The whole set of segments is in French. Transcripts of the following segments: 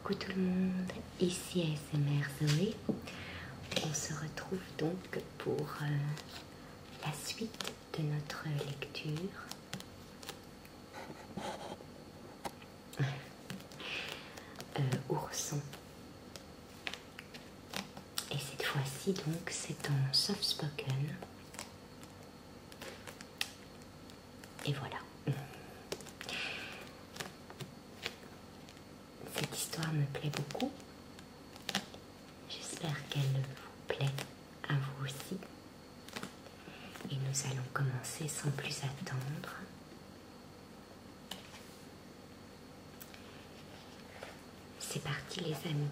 Coucou tout le monde, ici ASMR Zoé. On se retrouve donc pour la suite de notre lecture. Ourson. Et cette fois-ci donc c'est en soft spoken. Et voilà. Cette histoire me plaît beaucoup. J'espère qu'elle vous plaît à vous aussi. Et nous allons commencer sans plus attendre. C'est parti les amis.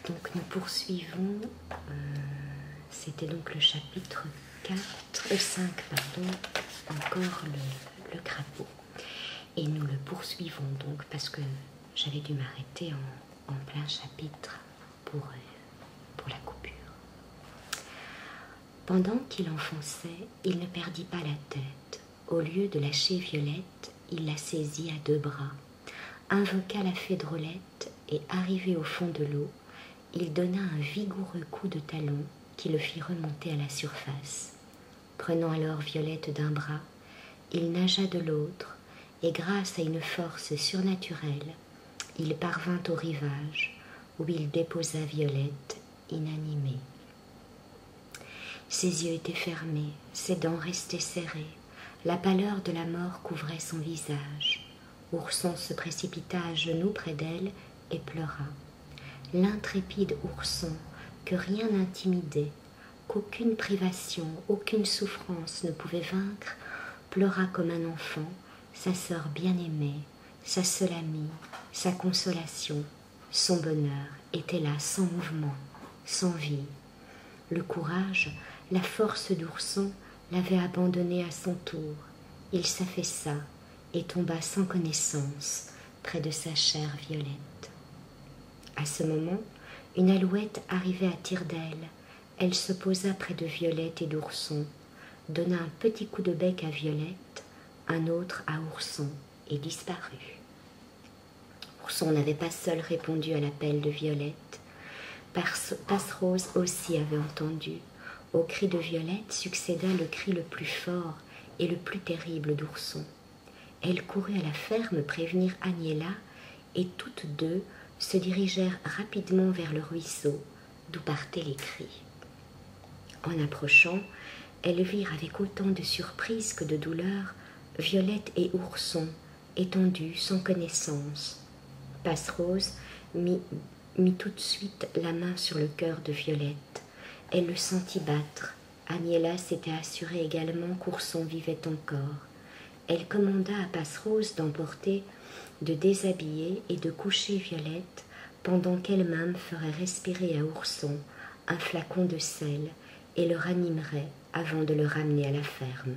Donc nous poursuivons, c'était donc le chapitre 5, encore le crapaud. Et nous le poursuivons donc parce que j'avais dû m'arrêter en plein chapitre pour la coupure. Pendant qu'il enfonçait, il ne perdit pas la tête. Au lieu de lâcher Violette, il la saisit à deux bras, invoqua la fée Drôlette et, arrivé au fond de l'eau, il donna un vigoureux coup de talon qui le fit remonter à la surface. Prenant alors Violette d'un bras, il nagea de l'autre et grâce à une force surnaturelle, il parvint au rivage où il déposa Violette inanimée. Ses yeux étaient fermés, ses dents restaient serrées, la pâleur de la mort couvrait son visage. Ourson se précipita à genoux près d'elle et pleura. L'intrépide Ourson, que rien n'intimidait, qu'aucune privation, aucune souffrance ne pouvait vaincre, pleura comme un enfant, sa sœur bien-aimée, sa seule amie, sa consolation, son bonheur était là sans mouvement, sans vie. Le courage, la force d'Ourson l'avait abandonné à son tour. Il s'affaissa et tomba sans connaissance près de sa chère Violette. À ce moment, une alouette arrivait à tire-d'aile. Elle se posa près de Violette et d'Ourson, donna un petit coup de bec à Violette, un autre à Ourson et disparut. Ourson n'avait pas seul répondu à l'appel de Violette. Passerose aussi avait entendu. Au cri de Violette succéda le cri le plus fort et le plus terrible d'Ourson. Elle courut à la ferme prévenir Agnella et toutes deux se dirigèrent rapidement vers le ruisseau d'où partaient les cris. En approchant, elles virent avec autant de surprise que de douleur Violette et Ourson étendus sans connaissance. Passerose mit tout de suite la main sur le cœur de Violette. Elle le sentit battre. Agnella s'était assurée également qu'Ourson vivait encore. Elle commanda à Passerose d'emporter, de déshabiller et de coucher Violette pendant qu'elle-même ferait respirer à Ourson un flacon de sel et le ranimerait avant de le ramener à la ferme.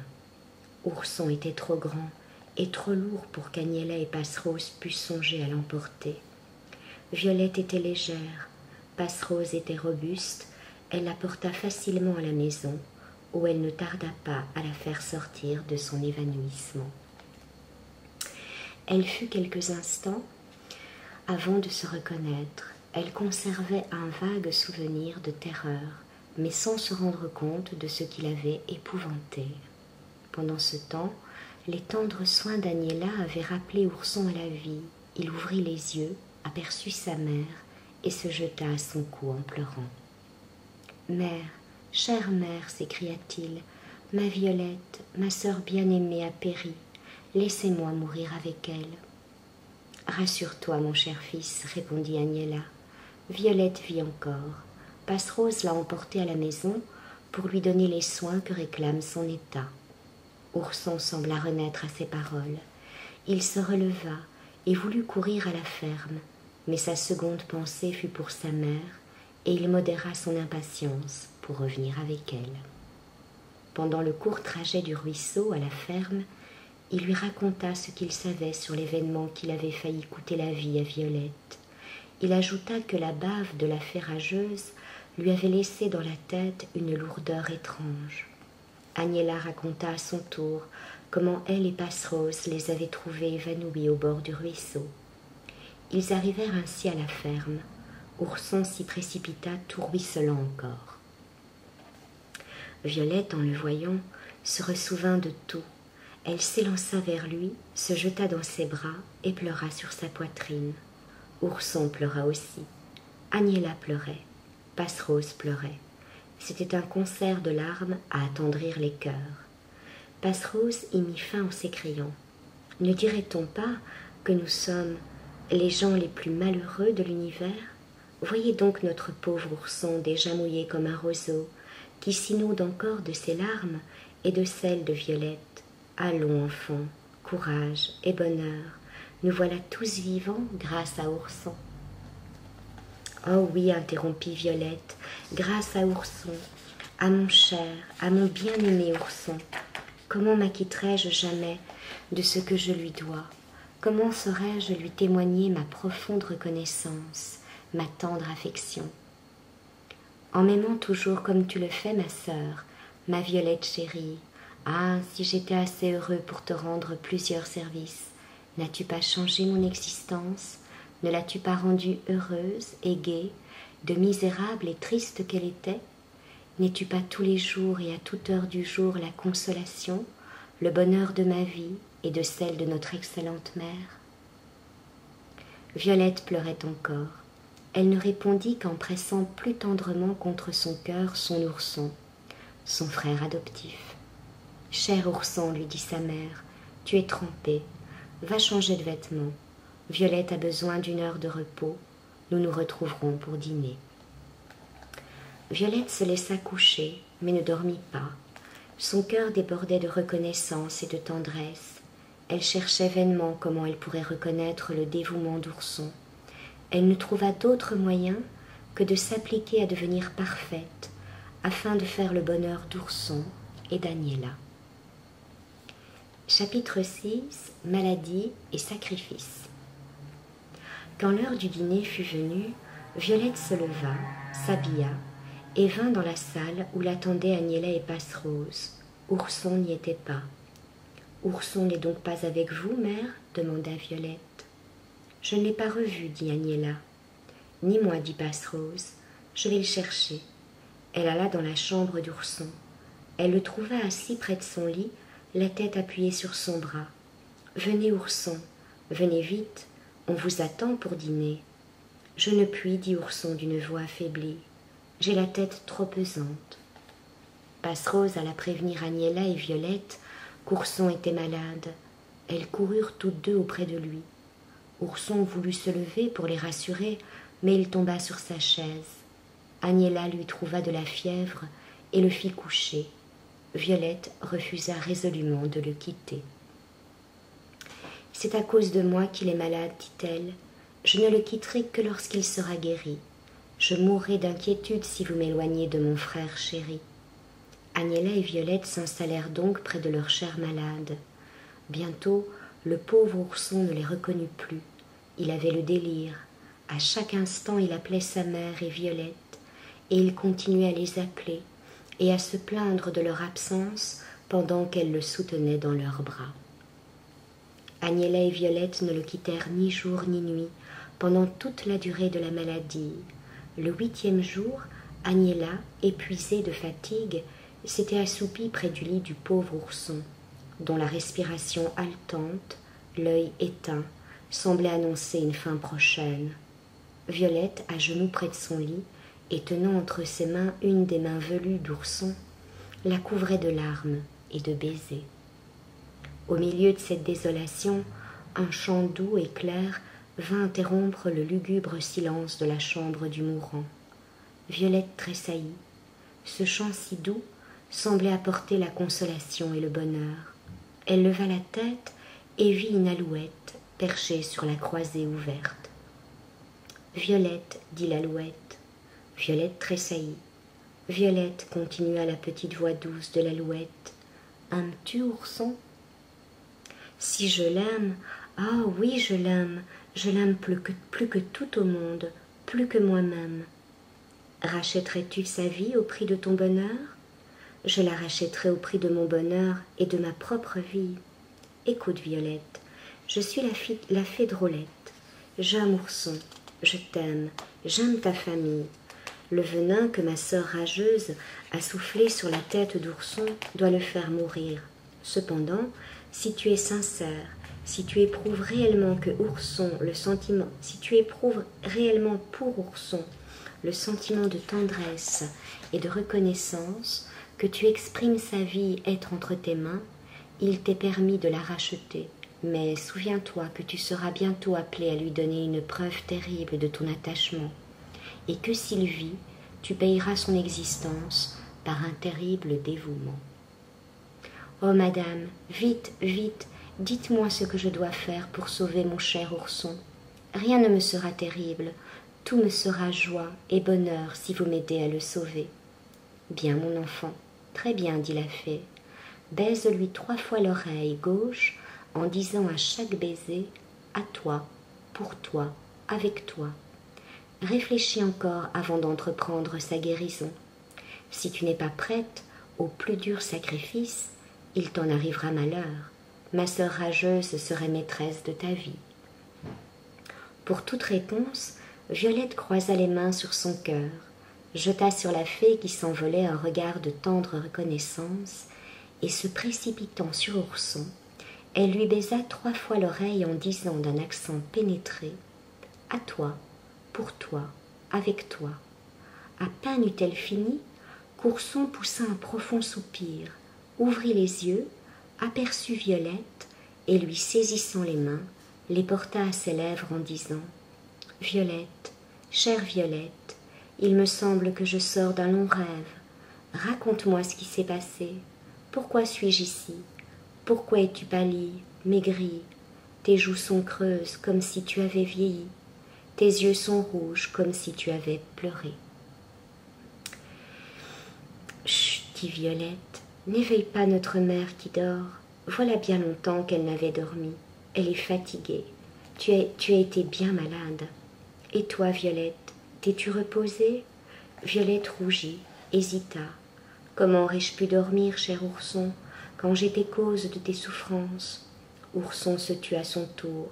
Ourson était trop grand et trop lourd pour qu'Agnella et Passerose pussent songer à l'emporter. Violette était légère, Passerose était robuste, elle la porta facilement à la maison, où elle ne tarda pas à la faire sortir de son évanouissement. Elle fut quelques instants avant de se reconnaître. Elle conservait un vague souvenir de terreur, mais sans se rendre compte de ce qui l'avait épouvantée. Pendant ce temps, les tendres soins d'Agnella avaient rappelé Ourson à la vie. Il ouvrit les yeux, aperçut sa mère et se jeta à son cou en pleurant. « Mère, chère mère, s'écria-t-il, ma Violette, ma sœur bien-aimée a péri. Laissez-moi mourir avec elle. »« Rassure-toi, mon cher fils, répondit Agnella. Violette vit encore. Passerose l'a emportée à la maison pour lui donner les soins que réclame son état. » Ourson sembla renaître à ces paroles. Il se releva et voulut courir à la ferme, mais sa seconde pensée fut pour sa mère, et il modéra son impatience pour revenir avec elle. Pendant le court trajet du ruisseau à la ferme, il lui raconta ce qu'il savait sur l'événement qu'il avait failli coûter la vie à Violette. Il ajouta que la bave de la fée rageuse lui avait laissé dans la tête une lourdeur étrange. Agnella raconta à son tour comment elle et Passerose les avaient trouvés évanouis au bord du ruisseau. Ils arrivèrent ainsi à la ferme. Ourson s'y précipita tout ruisselant encore. Violette, en le voyant, se ressouvint de tout. Elle s'élança vers lui, se jeta dans ses bras et pleura sur sa poitrine. Ourson pleura aussi. Agnella pleurait. Passerose pleurait. C'était un concert de larmes à attendrir les cœurs. Passerose y mit fin en s'écriant « Ne dirait-on pas que nous sommes les gens les plus malheureux de l'univers? Voyez donc notre pauvre ourson déjà mouillé comme un roseau, qui s'inonde encore de ses larmes et de celles de Violette. Allons, enfants, courage et bonheur, nous voilà tous vivants grâce à Ourson. » « Oh oui, interrompit Violette, grâce à Ourson, à mon cher, à mon bien-aimé Ourson. Comment m'acquitterai-je jamais de ce que je lui dois? Comment saurais-je lui témoigner ma profonde reconnaissance, ma tendre affection? En m'aimant toujours comme tu le fais, ma sœur, ma Violette chérie. Ah, si j'étais assez heureux pour te rendre plusieurs services. N'as-tu pas changé mon existence? Ne l'as-tu pas rendue heureuse et gaie, de misérable et triste qu'elle était? N'es-tu pas tous les jours et à toute heure du jour la consolation, le bonheur de ma vie et de celle de notre excellente mère? Violette pleurait encore. Elle ne répondit qu'en pressant plus tendrement contre son cœur son ourson, son frère adoptif. « Cher ourson, lui dit sa mère, tu es trempé, va changer de vêtements. Violette a besoin d'une heure de repos, nous nous retrouverons pour dîner. » Violette se laissa coucher, mais ne dormit pas. Son cœur débordait de reconnaissance et de tendresse. Elle cherchait vainement comment elle pourrait reconnaître le dévouement d'Ourson. Elle ne trouva d'autre moyen que de s'appliquer à devenir parfaite, afin de faire le bonheur d'Ourson et d'Agnella. Chapitre 6. Maladie et sacrifice. Quand l'heure du dîner fut venue, Violette se leva, s'habilla, et vint dans la salle où l'attendaient Agnella et Passerose. Ourson n'y était pas. « Ourson n'est donc pas avec vous, mère ?» demanda Violette. « Je ne l'ai pas revu, dit Agnella. « Ni moi, dit Passerose. Je vais le chercher. » Elle alla dans la chambre d'Ourson. Elle le trouva assis près de son lit, la tête appuyée sur son bras. « Venez, Ourson, venez vite, on vous attend pour dîner. »« Je ne puis, dit Ourson d'une voix affaiblie. J'ai la tête trop pesante. » Passerose alla prévenir Agnella et Violette qu'Ourson était malade. Elles coururent toutes deux auprès de lui. Ourson voulut se lever pour les rassurer, mais il tomba sur sa chaise. Agnella lui trouva de la fièvre et le fit coucher. Violette refusa résolument de le quitter. « C'est à cause de moi qu'il est malade, dit-elle. Je ne le quitterai que lorsqu'il sera guéri. Je mourrai d'inquiétude si vous m'éloignez de mon frère chéri. » Agnella et Violette s'installèrent donc près de leur cher malade. Bientôt, le pauvre ourson ne les reconnut plus. Il avait le délire. À chaque instant, il appelait sa mère et Violette, et il continuait à les appeler et à se plaindre de leur absence pendant qu'elles le soutenaient dans leurs bras. Agnella et Violette ne le quittèrent ni jour ni nuit pendant toute la durée de la maladie. Le 8e jour, Agnella, épuisée de fatigue, s'était assoupie près du lit du pauvre ourson, dont la respiration haletante, l'œil éteint, semblait annoncer une fin prochaine. Violette, à genoux près de son lit, et tenant entre ses mains une des mains velues d'Ourson, la couvrait de larmes et de baisers. Au milieu de cette désolation, un chant doux et clair vint interrompre le lugubre silence de la chambre du mourant. Violette tressaillit. Ce chant si doux semblait apporter la consolation et le bonheur. Elle leva la tête et vit une alouette perchée sur la croisée ouverte. « Violette, dit l'alouette. Violette tressaillit. « Violette, continua la petite voix douce de l'alouette, aimes-tu Ourson ?»« Si je l'aime, ah oui, je l'aime plus que tout au monde, plus que moi-même. Rachèterais-tu sa vie au prix de ton bonheur ? Je la rachèterai au prix de mon bonheur et de ma propre vie. Écoute, Violette, je suis la fée Drôlette. J'aime Ourson, je t'aime, j'aime ta famille. Le venin que ma sœur rageuse a soufflé sur la tête d'Ourson doit le faire mourir. Cependant, si tu es sincère, si tu éprouves réellement si tu éprouves réellement pour Ourson le sentiment de tendresse et de reconnaissance, que tu exprimes sa vie être entre tes mains, il t'est permis de la racheter. Mais souviens-toi que tu seras bientôt appelé à lui donner une preuve terrible de ton attachement, et que s'il vit, tu payeras son existence par un terrible dévouement. Oh madame, vite, vite, dites-moi ce que je dois faire pour sauver mon cher Ourson. Rien ne me sera terrible, tout me sera joie et bonheur si vous m'aidez à le sauver. Bien, mon enfant, très bien, dit la fée. Baise-lui 3 fois l'oreille gauche en disant à chaque baiser « à toi, pour toi, avec toi ». Réfléchis encore avant d'entreprendre sa guérison. Si tu n'es pas prête au plus dur sacrifice, il t'en arrivera malheur. Ma sœur rageuse serait maîtresse de ta vie. Pour toute réponse, Violette croisa les mains sur son cœur, jeta sur la fée qui s'envolait un regard de tendre reconnaissance, et se précipitant sur Ourson, elle lui baisa 3 fois l'oreille en disant d'un accent pénétré « à toi, pour toi, avec toi ». À peine eut-elle fini qu'Ourson poussa un profond soupir, ouvrit les yeux, aperçut Violette et lui saisissant les mains, les porta à ses lèvres en disant « Violette, chère Violette, il me semble que je sors d'un long rêve. Raconte-moi ce qui s'est passé. Pourquoi suis-je ici? Pourquoi es-tu pâlie, maigrie? Tes joues sont creuses comme si tu avais vieilli. Tes yeux sont rouges comme si tu avais pleuré. » Chut, dit Violette, n'éveille pas notre mère qui dort. Voilà bien longtemps qu'elle n'avait dormi. Elle est fatiguée. Tu as été bien malade. Et toi, Violette, t'es-tu reposée? Violette rougit, hésita. Comment aurais-je pu dormir, cher Ourson, quand j'étais cause de tes souffrances? Ourson se tut à son tour.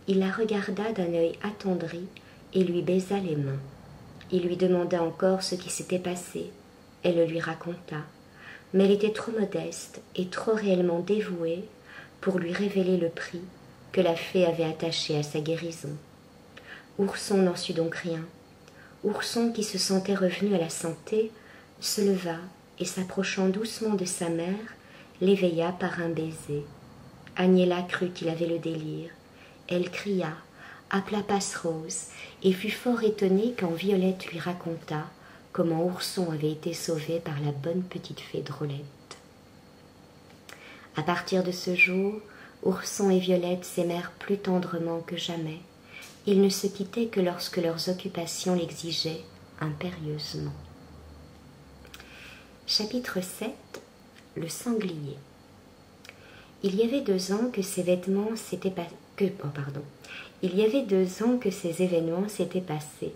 Il la regarda d'un œil attendri et lui baisa les mains. Il lui demanda encore ce qui s'était passé. Elle le lui raconta, mais elle était trop modeste et trop réellement dévouée pour lui révéler le prix que la fée avait attaché à sa guérison. Ourson n'en sut donc rien. Ourson, qui se sentait revenu à la santé, se leva et s'approchant doucement de sa mère, l'éveilla par un baiser. Agnella crut qu'il avait le délire. Elle cria, appela Passerose et fut fort étonnée quand Violette lui raconta comment Ourson avait été sauvé par la bonne petite fée Drôlette. À partir de ce jour, Ourson et Violette s'aimèrent plus tendrement que jamais. Ils ne se quittaient que lorsque leurs occupations l'exigeaient impérieusement. Chapitre 7. Le sanglier. Il y avait 2 ans que ces événements s'étaient passés.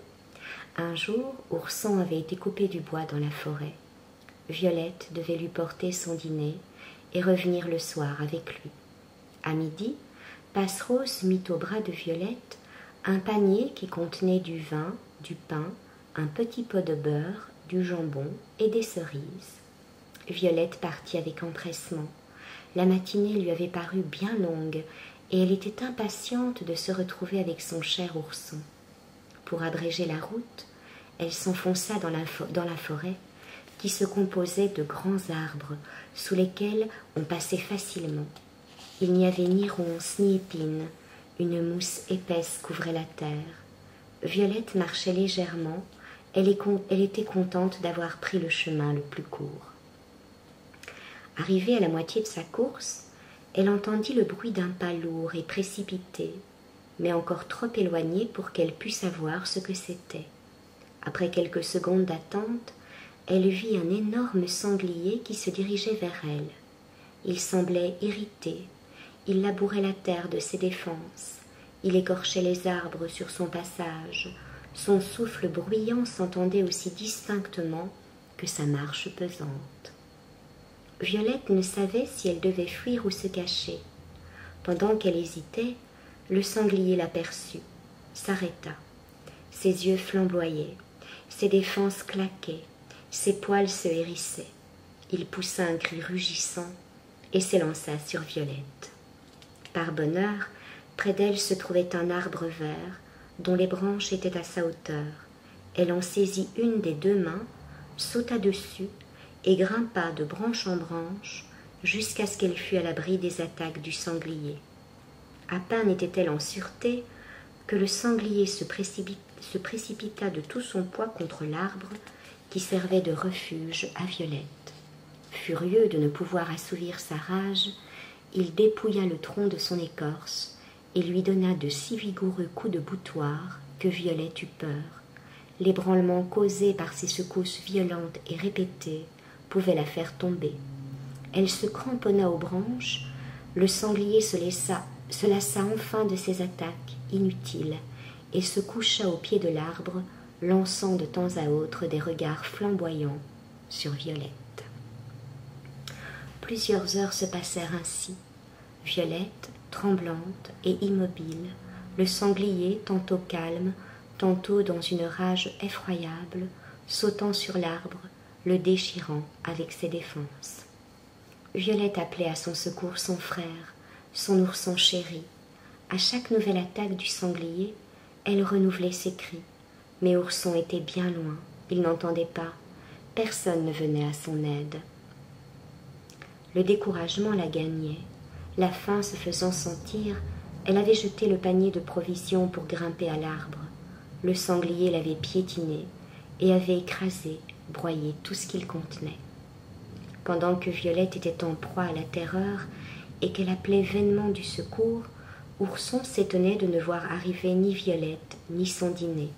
Un jour, Ourson avait été coupé du bois dans la forêt. Violette devait lui porter son dîner et revenir le soir avec lui. À midi, Passerose mit au bras de Violette un panier qui contenait du vin, du pain, un petit pot de beurre, du jambon et des cerises. Violette partit avec empressement. La matinée lui avait paru bien longue et elle était impatiente de se retrouver avec son cher Ourson. Pour abréger la route, elle s'enfonça dans la forêt qui se composait de grands arbres sous lesquels on passait facilement. Il n'y avait ni ronces ni épines, une mousse épaisse couvrait la terre. Violette marchait légèrement, elle était contente d'avoir pris le chemin le plus court. Arrivée à la moitié de sa course, elle entendit le bruit d'un pas lourd et précipité, mais encore trop éloigné pour qu'elle pût savoir ce que c'était. Après quelques secondes d'attente, elle vit un énorme sanglier qui se dirigeait vers elle. Il semblait irrité, il labourait la terre de ses défenses, il écorchait les arbres sur son passage, son souffle bruyant s'entendait aussi distinctement que sa marche pesante. Violette ne savait si elle devait fuir ou se cacher. Pendant qu'elle hésitait, le sanglier l'aperçut, s'arrêta. Ses yeux flamboyaient, ses défenses claquaient, ses poils se hérissaient. Il poussa un cri rugissant et s'élança sur Violette. Par bonheur, près d'elle se trouvait un arbre vert dont les branches étaient à sa hauteur. Elle en saisit une des deux mains, sauta dessus et grimpa de branche en branche jusqu'à ce qu'elle fût à l'abri des attaques du sanglier. À peine était-elle en sûreté que le sanglier se précipita de tout son poids contre l'arbre qui servait de refuge à Violette. Furieux de ne pouvoir assouvir sa rage, il dépouilla le tronc de son écorce et lui donna de si vigoureux coups de boutoir que Violette eut peur. L'ébranlement causé par ces secousses violentes et répétées pouvait la faire tomber. Elle se cramponna aux branches, le sanglier se lassa enfin de ses attaques inutiles et se coucha au pied de l'arbre, lançant de temps à autre des regards flamboyants sur Violette. Plusieurs heures se passèrent ainsi. Violette, tremblante et immobile, le sanglier tantôt calme, tantôt dans une rage effroyable, sautant sur l'arbre, le déchirant avec ses défenses. Violette appelait à son secours son frère, son ourson chéri. À chaque nouvelle attaque du sanglier, elle renouvelait ses cris. Mais Ourson était bien loin, il n'entendait pas. Personne ne venait à son aide. Le découragement la gagnait. La faim se faisant sentir, elle avait jeté le panier de provisions pour grimper à l'arbre. Le sanglier l'avait piétiné et avait écrasé, broyé tout ce qu'il contenait. Pendant que Violette était en proie à la terreur et qu'elle appelait vainement du secours, Ourson s'étonnait de ne voir arriver ni Violette ni son dîner.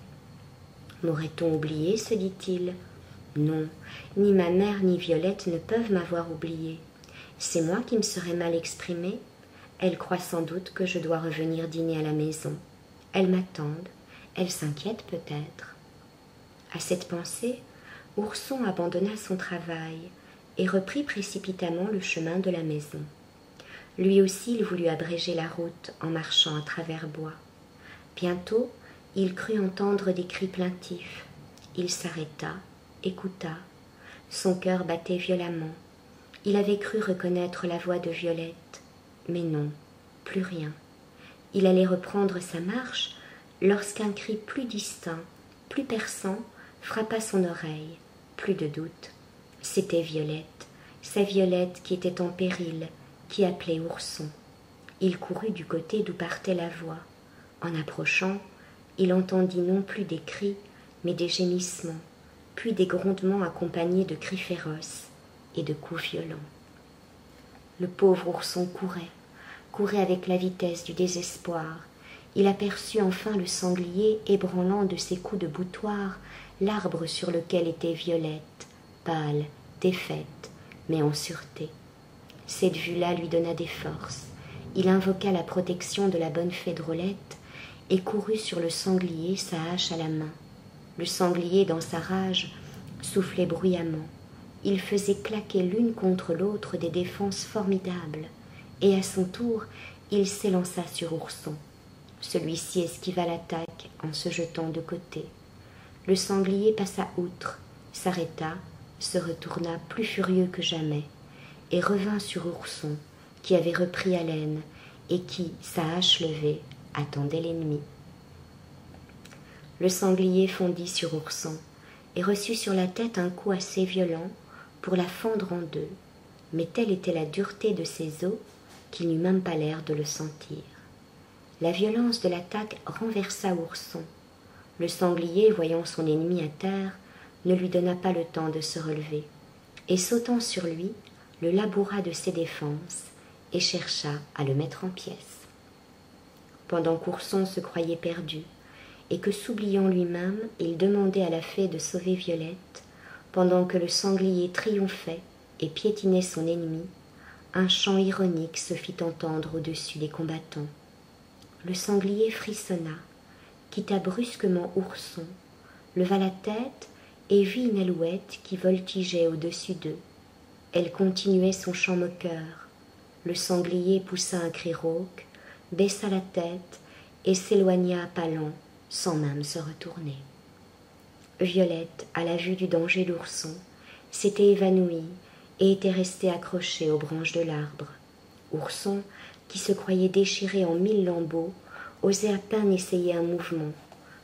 « M'aurait-on oublié ?» se dit-il. « Non, ni ma mère ni Violette ne peuvent m'avoir oublié. C'est moi qui me serais mal exprimée. Elles croient sans doute que je dois revenir dîner à la maison. Elles m'attendent, elles s'inquiètent peut-être. » À cette pensée, Ourson abandonna son travail et reprit précipitamment le chemin de la maison. Lui aussi, il voulut abréger la route en marchant à travers bois. Bientôt, il crut entendre des cris plaintifs. Il s'arrêta, écouta. Son cœur battait violemment. Il avait cru reconnaître la voix de Violette, mais non, plus rien. Il allait reprendre sa marche lorsqu'un cri plus distinct, plus perçant, frappa son oreille. Plus de doute, c'était Violette, sa Violette qui était en péril, qui appelait Ourson. Il courut du côté d'où partait la voix. En approchant, il entendit non plus des cris, mais des gémissements, puis des grondements accompagnés de cris féroces et de coups violents. Le pauvre ourson courait avec la vitesse du désespoir. Il aperçut enfin le sanglier ébranlant de ses coups de boutoir l'arbre sur lequel était Violette, pâle, défaite, mais en sûreté. Cette vue-là lui donna des forces. Il invoqua la protection de la bonne fée Drôlette et courut sur le sanglier, sa hache à la main. Le sanglier, dans sa rage, soufflait bruyamment. Il faisait claquer l'une contre l'autre des défenses formidables, et à son tour, il s'élança sur Ourson. Celui-ci esquiva l'attaque en se jetant de côté. Le sanglier passa outre, s'arrêta, se retourna plus furieux que jamais, et revint sur Ourson, qui avait repris haleine, et qui, sa hache levée, attendait l'ennemi. Le sanglier fondit sur Ourson, et reçut sur la tête un coup assez violent pour la fendre en deux, mais telle était la dureté de ses os qu'il n'eut même pas l'air de le sentir. La violence de l'attaque renversa Ourson. Le sanglier, voyant son ennemi à terre, ne lui donna pas le temps de se relever, et sautant sur lui, le laboura de ses défenses et chercha à le mettre en pièces. Pendant qu'Ourson se croyait perdu, et que, s'oubliant lui-même, il demandait à la fée de sauver Violette, pendant que le sanglier triomphait et piétinait son ennemi, un chant ironique se fit entendre au-dessus des combattants. Le sanglier frissonna, quitta brusquement Ourson, leva la tête et vit une alouette qui voltigeait au-dessus d'eux. Elle continuait son chant moqueur. Le sanglier poussa un cri rauque, baissa la tête et s'éloigna à pas lents, sans même se retourner. Violette, à la vue du danger d'Ourson, s'était évanouie et était restée accrochée aux branches de l'arbre. Ourson, qui se croyait déchiré en 1000 lambeaux, osait à peine essayer un mouvement,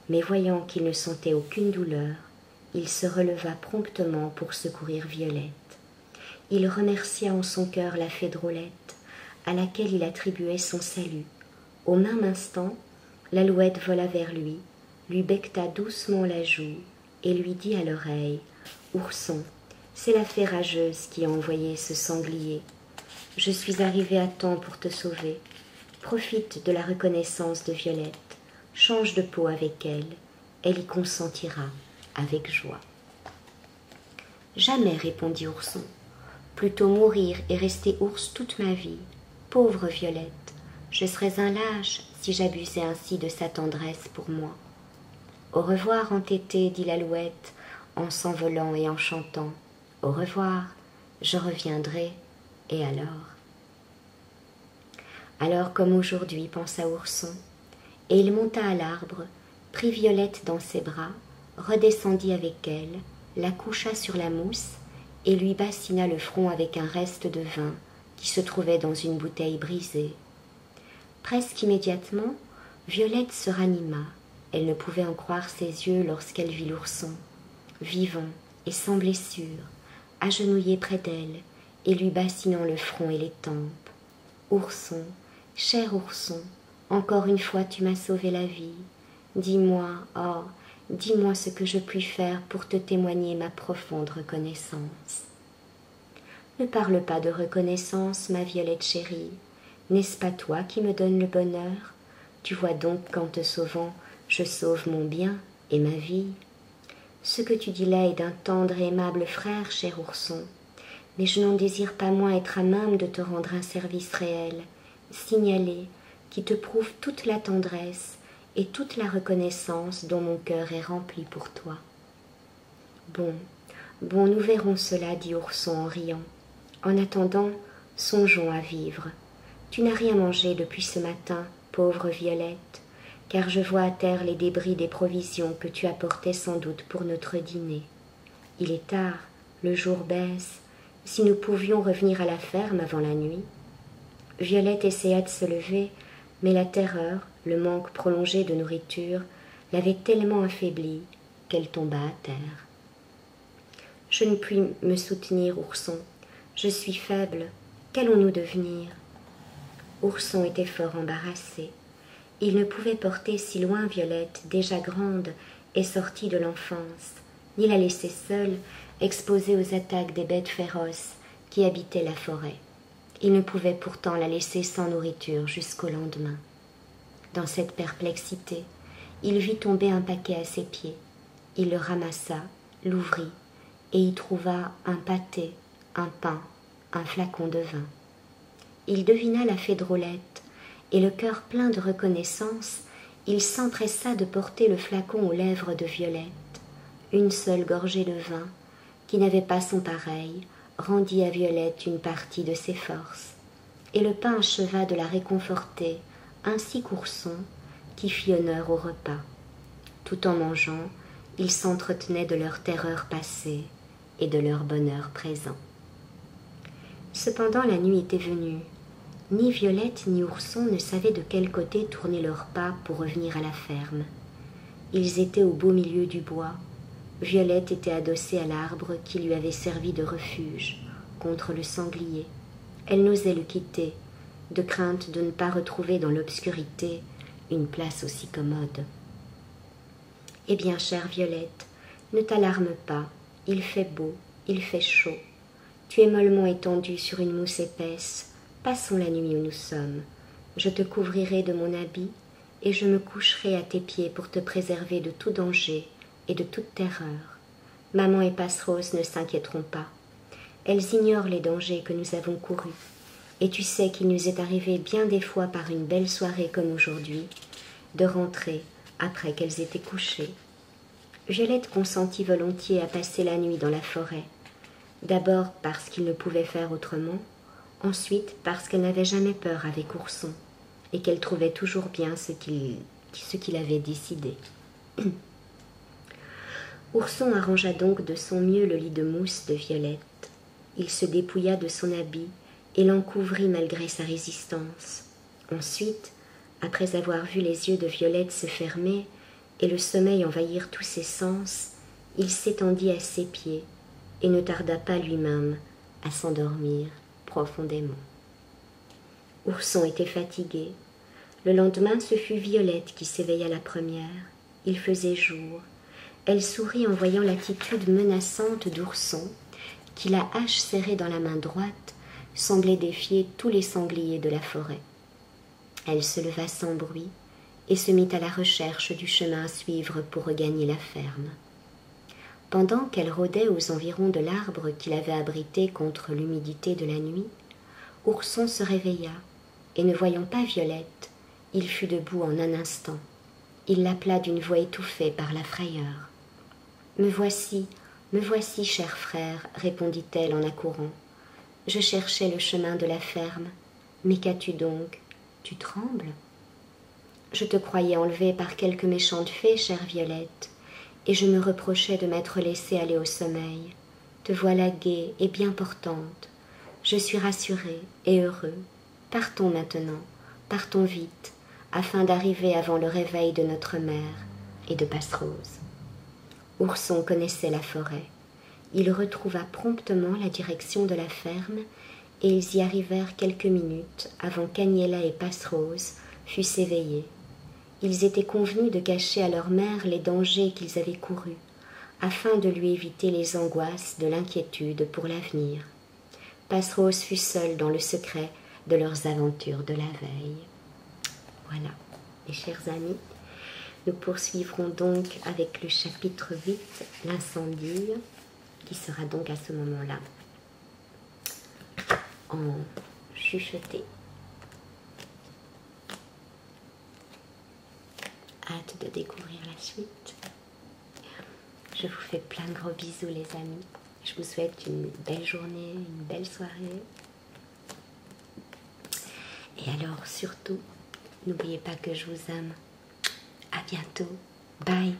mais voyant qu'il ne sentait aucune douleur, il se releva promptement pour secourir Violette. Il remercia en son cœur la fée Drôlette, à laquelle il attribuait son salut. Au même instant, l'Alouette vola vers lui becqueta doucement la joue et lui dit à l'oreille: « Ourson, c'est la fée rageuse qui a envoyé ce sanglier. Je suis arrivée à temps pour te sauver. Profite de la reconnaissance de Violette. Change de peau avec elle. Elle y consentira avec joie. » « Jamais, répondit Ourson. Plutôt mourir et rester ours toute ma vie. Pauvre Violette, je serais un lâche si j'abusais ainsi de sa tendresse pour moi. »« Au revoir, entêté, dit l'Alouette, en s'envolant et en chantant. Au revoir, je reviendrai, et alors ?» Alors comme aujourd'hui, pensa Ourson, et il monta à l'arbre, prit Violette dans ses bras, redescendit avec elle, la coucha sur la mousse et lui bassina le front avec un reste de vin qui se trouvait dans une bouteille brisée. Presque immédiatement, Violette se ranima. Elle ne pouvait en croire ses yeux lorsqu'elle vit l'ourson, vivant et sans blessure, agenouillé près d'elle et lui bassinant le front et les tempes. « Ourson, cher ourson, encore une fois tu m'as sauvé la vie. Dis-moi, oh, dis-moi ce que je puis faire pour te témoigner ma profonde reconnaissance. » « Ne parle pas de reconnaissance, ma Violette chérie. N'est-ce pas toi qui me donnes le bonheur? Tu vois donc qu'en te sauvant, je sauve mon bien et ma vie. Ce que tu dis là est d'un tendre et aimable frère, cher ourson, mais je n'en désire pas moins être à même de te rendre un service réel, signalé, qui te prouve toute la tendresse et toute la reconnaissance dont mon cœur est rempli pour toi. »« Bon, nous verrons cela, dit Ourson en riant. En attendant, songeons à vivre. Tu n'as rien mangé depuis ce matin, pauvre Violette, car je vois à terre les débris des provisions que tu apportais sans doute pour notre dîner. Il est tard, le jour baisse, si nous pouvions revenir à la ferme avant la nuit. » Violette essaya de se lever, mais la terreur, le manque prolongé de nourriture, l'avait tellement affaiblie qu'elle tomba à terre. « Je ne puis me soutenir, ourson. Je suis faible. Qu'allons-nous devenir ?» Ourson était fort embarrassé. Il ne pouvait porter si loin Violette, déjà grande et sortie de l'enfance, ni la laisser seule, exposée aux attaques des bêtes féroces qui habitaient la forêt. Il ne pouvait pourtant la laisser sans nourriture jusqu'au lendemain. Dans cette perplexité, il vit tomber un paquet à ses pieds. Il le ramassa, l'ouvrit, et y trouva un pâté, un pain, un flacon de vin. Il devina la fée Drôlette, et le cœur plein de reconnaissance, il s'empressa de porter le flacon aux lèvres de Violette. Une seule gorgée de vin, qui n'avait pas son pareil, rendit à Violette une partie de ses forces, et le pain acheva de la réconforter, ainsi qu'Ourson, qui fit honneur au repas. Tout en mangeant, ils s'entretenaient de leur terreur passée et de leur bonheur présent. Cependant la nuit était venue. Ni Violette ni Ourson ne savaient de quel côté tourner leurs pas pour revenir à la ferme. Ils étaient au beau milieu du bois. Violette était adossée à l'arbre qui lui avait servi de refuge contre le sanglier. Elle n'osait le quitter, de crainte de ne pas retrouver dans l'obscurité une place aussi commode. « Eh bien, chère Violette, ne t'alarme pas, il fait beau, il fait chaud. Tu es mollement étendue sur une mousse épaisse. Passons la nuit où nous sommes. Je te couvrirai de mon habit et je me coucherai à tes pieds pour te préserver de tout danger et de toute terreur. Maman et Passerose ne s'inquiéteront pas. Elles ignorent les dangers que nous avons courus. Et tu sais qu'il nous est arrivé bien des fois par une belle soirée comme aujourd'hui, de rentrer après qu'elles étaient couchées. » Violette consentit volontiers à passer la nuit dans la forêt. D'abord parce qu'il ne pouvait faire autrement, ensuite parce qu'elle n'avait jamais peur avec Ourson, et qu'elle trouvait toujours bien ce qu'il avait décidé. Ourson arrangea donc de son mieux le lit de mousse de Violette. Il se dépouilla de son habit et l'en couvrit malgré sa résistance. Ensuite, après avoir vu les yeux de Violette se fermer et le sommeil envahir tous ses sens, il s'étendit à ses pieds et ne tarda pas lui-même à s'endormir profondément. Ourson était fatigué. Le lendemain, ce fut Violette qui s'éveilla la première. Il faisait jour. Elle sourit en voyant l'attitude menaçante d'Ourson, qui, la hache serrée dans la main droite, semblait défier tous les sangliers de la forêt. Elle se leva sans bruit et se mit à la recherche du chemin à suivre pour regagner la ferme. Pendant qu'elle rôdait aux environs de l'arbre qui l'avait abrité contre l'humidité de la nuit, Ourson se réveilla, et ne voyant pas Violette, il fut debout en un instant. Il l'appela d'une voix étouffée par la frayeur. Me voici, cher frère, répondit-elle en accourant. Je cherchais le chemin de la ferme. Mais qu'as-tu donc? Tu trembles? Je te croyais enlevée par quelque méchante fée, chère Violette, et je me reprochais de m'être laissée aller au sommeil. Te voilà gaie et bien portante. Je suis rassurée et heureux. Partons maintenant, partons vite, afin d'arriver avant le réveil de notre mère et de Passerose. Ourson connaissait la forêt. Il retrouva promptement la direction de la ferme et ils y arrivèrent quelques minutes avant qu'Agnella et Passerose fussent éveillées. Ils étaient convenus de cacher à leur mère les dangers qu'ils avaient courus, afin de lui éviter les angoisses de l'inquiétude pour l'avenir. Passerose fut seule dans le secret de leurs aventures de la veille. Voilà, mes chers amis, nous poursuivrons donc avec le chapitre 8, l'incendie, qui sera donc à ce moment-là en chuchoté. Hâte de découvrir la suite. Je vous fais plein de gros bisous les amis. Je vous souhaite une belle journée, une belle soirée. Et alors surtout, n'oubliez pas que je vous aime. À bientôt. Bye.